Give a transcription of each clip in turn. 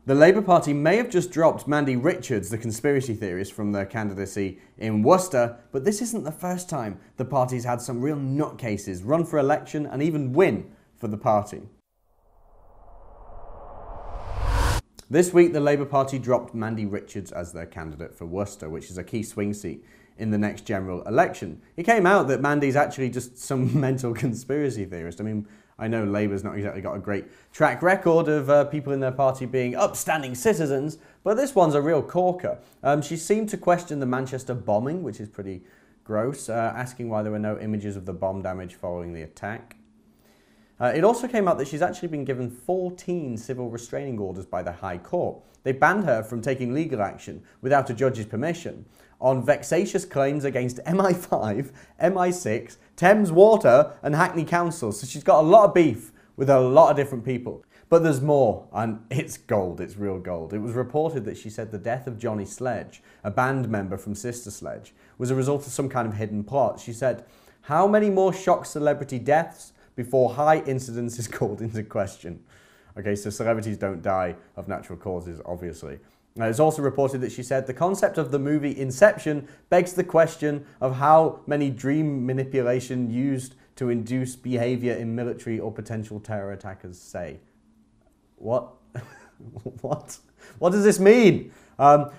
The Labour Party may have just dropped Mandy Richards, the conspiracy theorist, from their candidacy in Worcester, but this isn't the first time the party's had some real nutcases run for election and even win for the party. This week, the Labour Party dropped Mandy Richards as their candidate for Worcester, which is a key swing seat in the next general election. It came out that Mandy's actually just some mental conspiracy theorist. I mean, I know Labour's not exactly got a great track record of people in their party being upstanding citizens, but this one's a real corker. She seemed to question the Manchester bombing, which is pretty gross, asking why there were no images of the bomb damage following the attack. It also came out that she's actually been given 14 civil restraining orders by the High Court. They banned her from taking legal action without a judge's permission on vexatious claims against MI5, MI6, Thames Water and Hackney Council. So she's got a lot of beef with a lot of different people. But there's more, and it's gold, it's real gold. It was reported that she said the death of Johnny Sledge, a band member from Sister Sledge, was a result of some kind of hidden plot. She said, "How many more shock celebrity deaths before high incidence is called into question?" Okay, so celebrities don't die of natural causes, obviously. It's also reported that she said, "The concept of the movie Inception begs the question of how many dream manipulation used to induce behavior in military or potential terror attackers say." What? What? What does this mean?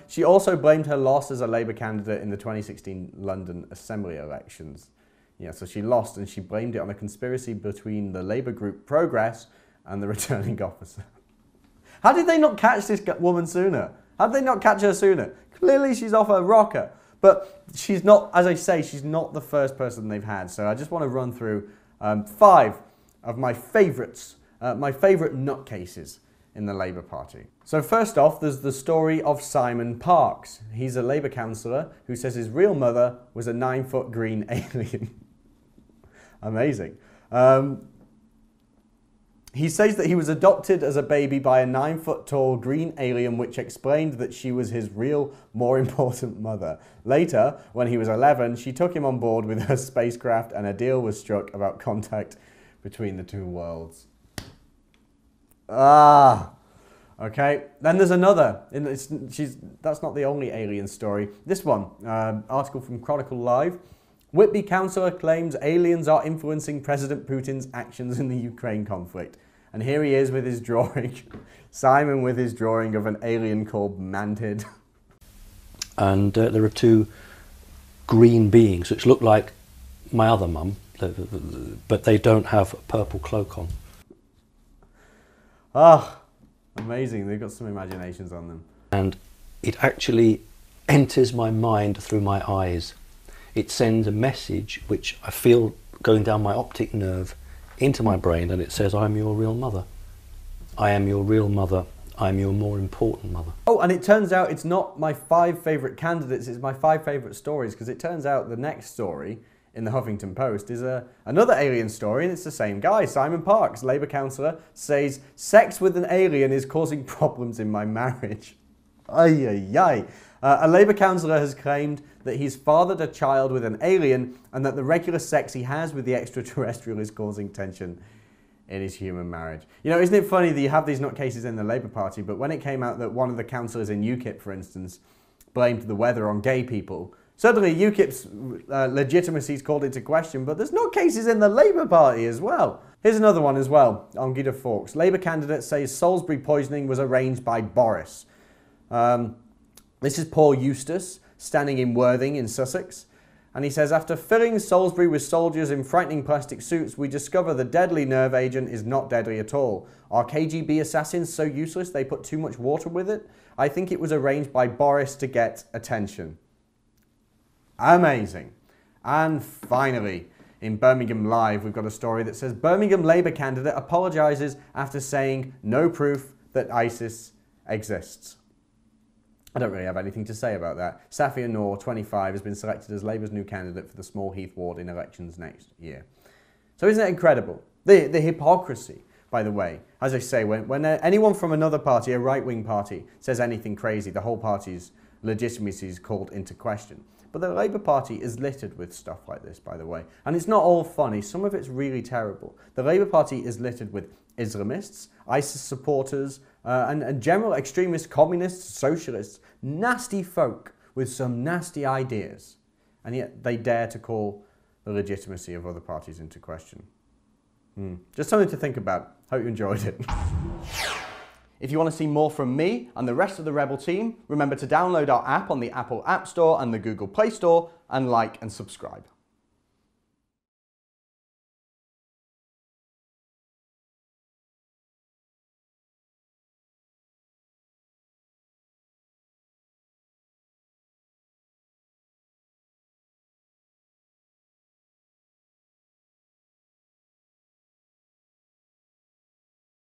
She also blamed her loss as a Labour candidate in the 2016 London Assembly elections. Yeah, so she lost and she blamed it on a conspiracy between the Labour group Progress and the returning officer. How did they not catch this woman sooner? How did they not catch her sooner? Clearly she's off her rocker. But she's not, as I say, she's not the first person they've had. So I just want to run through 5 of my favourites, my favourite nutcases in the Labour Party. So first off, there's the story of Simon Parkes. He's a Labour councillor who says his real mother was a 9-foot green alien. Amazing. He says that he was adopted as a baby by a 9-foot tall green alien which explained that she was his real, more important mother. Later, when he was 11, she took him on board with her spacecraft and a deal was struck about contact between the two worlds. Okay. Then there's another. That's not the only alien story. This one, article from Chronicle Live. Whitby councillor claims aliens are influencing President Putin's actions in the Ukraine conflict. And here he is with his drawing. Simon with his drawing of an alien called Mantid. And there are 2 green beings which look like my other mum, but they don't have a purple cloak on. Ah, amazing. They've got some imaginations on them. And it actually enters my mind through my eyes. It sends a message which I feel going down my optic nerve into my brain, and it says, "I'm your real mother. I am your real mother. I'm your more important mother." Oh, and it turns out it's not my 5 favourite candidates, it's my 5 favourite stories, because it turns out the next story in the Huffington Post is another alien story, and it's the same guy. Simon Parkes, Labour councillor, says, "Sex with an alien is causing problems in my marriage." Ay, ay, ay. A Labour councillor has claimed that he's fathered a child with an alien and that the regular sex he has with the extraterrestrial is causing tension in his human marriage. You know, isn't it funny that you have these nutcases in the Labour Party, but when it came out that one of the councillors in UKIP, for instance, blamed the weather on gay people, suddenly UKIP's legitimacy is called into question, but there's nutcases in the Labour Party as well. Here's another one as well, on Guido Fawkes. Labour candidate says Salisbury poisoning was arranged by Boris. This is Paul Eustace, standing in Worthing in Sussex. And he says, "After filling Salisbury with soldiers in frightening plastic suits, we discover the deadly nerve agent is not deadly at all. Are KGB assassins so useless they put too much water with it? I think it was arranged by Boris to get attention." Amazing. And finally, in Birmingham Live, we've got a story that says Birmingham Labour candidate apologises after saying no proof that ISIS exists. I don't really have anything to say about that. Safia Noor, 25, has been selected as Labour's new candidate for the Small Heath ward in elections next year. So isn't it incredible? The hypocrisy, by the way. As I say, when anyone from another party, a right-wing party, says anything crazy, the whole party's legitimacy is called into question. But the Labour Party is littered with stuff like this, by the way. And it's not all funny. Some of it's really terrible. The Labour Party is littered with Islamists, ISIS supporters, and general extremists, communists, socialists, nasty folk with some nasty ideas. And yet they dare to call the legitimacy of other parties into question. Just something to think about. Hope you enjoyed it. If you want to see more from me and the rest of the Rebel team, remember to download our app on the Apple App Store and the Google Play Store, and like and subscribe.